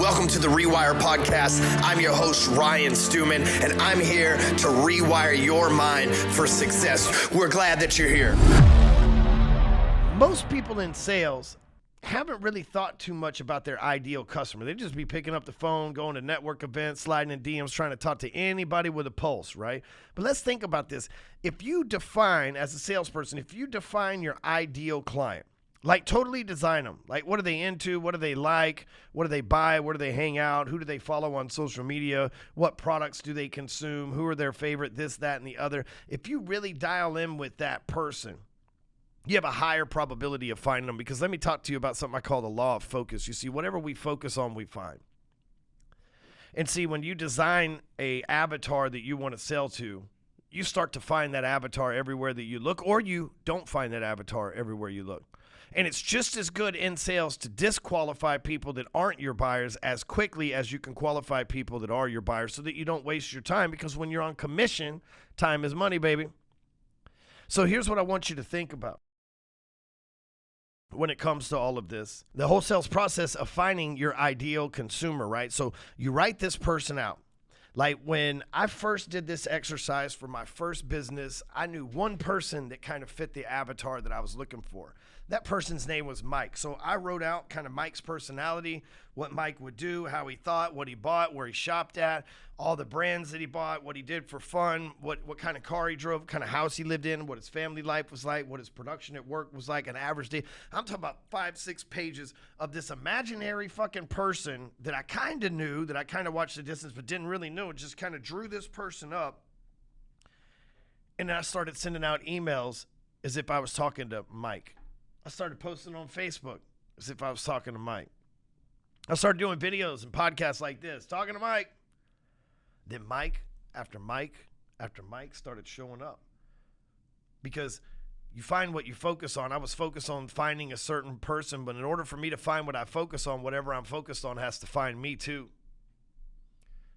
Welcome to the ReWire Podcast. I'm your host, Ryan Stewman, and I'm here to rewire your mind for success. We're glad that you're here. Most people in sales haven't really thought too much about their ideal customer. They'd just be picking up the phone, going to network events, sliding in DMs, trying to talk to anybody with a pulse, right? But let's think about this. If you define, as a salesperson, if you define your ideal client, like totally design them. Like, what are they into? What do they like? What do they buy? Where do they hang out? Who do they follow on social media? What products do they consume? Who are their favorite this, that, and the other? If you really dial in with that person, you have a higher probability of finding them, because let me talk to you about something I call the law of focus. You see, whatever we focus on, we find. And see, when you design a avatar that you want to sell to, you start to find that avatar everywhere that you look, or you don't find that avatar everywhere you look. And it's just as good in sales to disqualify people that aren't your buyers as quickly as you can qualify people that are your buyers, so that you don't waste your time, because when you're on commission, time is money, baby. So here's what I want you to think about when it comes to all of this. The whole sales process of finding your ideal consumer, right? So you write this person out. Like when I first did this exercise for my first business, I knew one person that kind of fit the avatar that I was looking for. That person's name was Mike. So I wrote out kind of Mike's personality, what Mike would do, how he thought, what he bought, where he shopped at, all the brands that he bought, what he did for fun, what kind of car he drove, what kind of house he lived in, what his family life was like, what his production at work was like, an average day. I'm talking about 5-6 pages of this imaginary fucking person that I kind of knew, that I kind of watched the distance but didn't really know. Just kind of drew this person up. And then I started sending out emails as if I was talking to Mike. I started posting on Facebook as if I was talking to Mike. I started doing videos and podcasts like this, talking to Mike. Then Mike after Mike after Mike started showing up. Because you find what you focus on. I was focused on finding a certain person, but in order for me to find what I focus on, whatever I'm focused on has to find me too.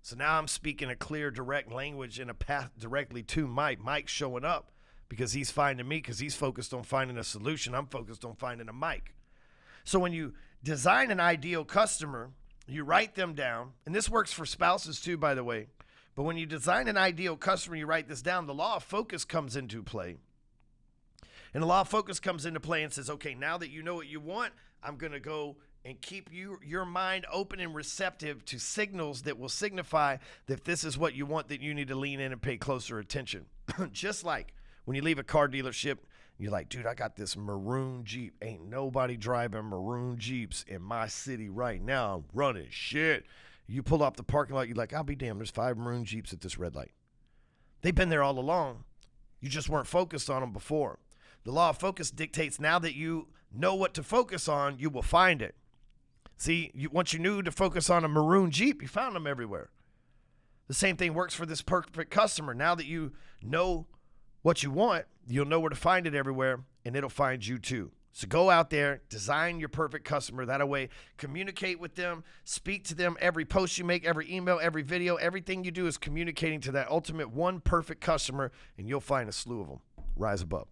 So now I'm speaking a clear, direct language and a path directly to Mike. Mike's showing up because he's finding me, because he's focused on finding a solution. I'm focused on finding a Mike. So when you design an ideal customer, you write them down, and this works for spouses too, by the way. But when you design an ideal customer, you write this down, the law of focus comes into play. And the law of focus comes into play and says, okay, now that you know what you want, I'm going to go and keep your mind open and receptive to signals that will signify that if this is what you want, that you need to lean in and pay closer attention. Just like when you leave a car dealership, you're like, dude, I got this maroon Jeep. Ain't nobody driving maroon Jeeps in my city right now. I'm running shit. You pull up the parking lot, you're like, I'll be damned, there's 5 maroon Jeeps at this red light. They've been there all along. You just weren't focused on them before. The law of focus dictates now that you know what to focus on, you will find it. See, once you knew to focus on a maroon Jeep, you found them everywhere. The same thing works for this perfect customer. Now that you know what you want, you'll know where to find it everywhere, and it'll find you too. So go out there, design your perfect customer. That way, communicate with them, speak to them. Every post you make, every email, every video, everything you do is communicating to that ultimate one perfect customer, and you'll find a slew of them. Rise above.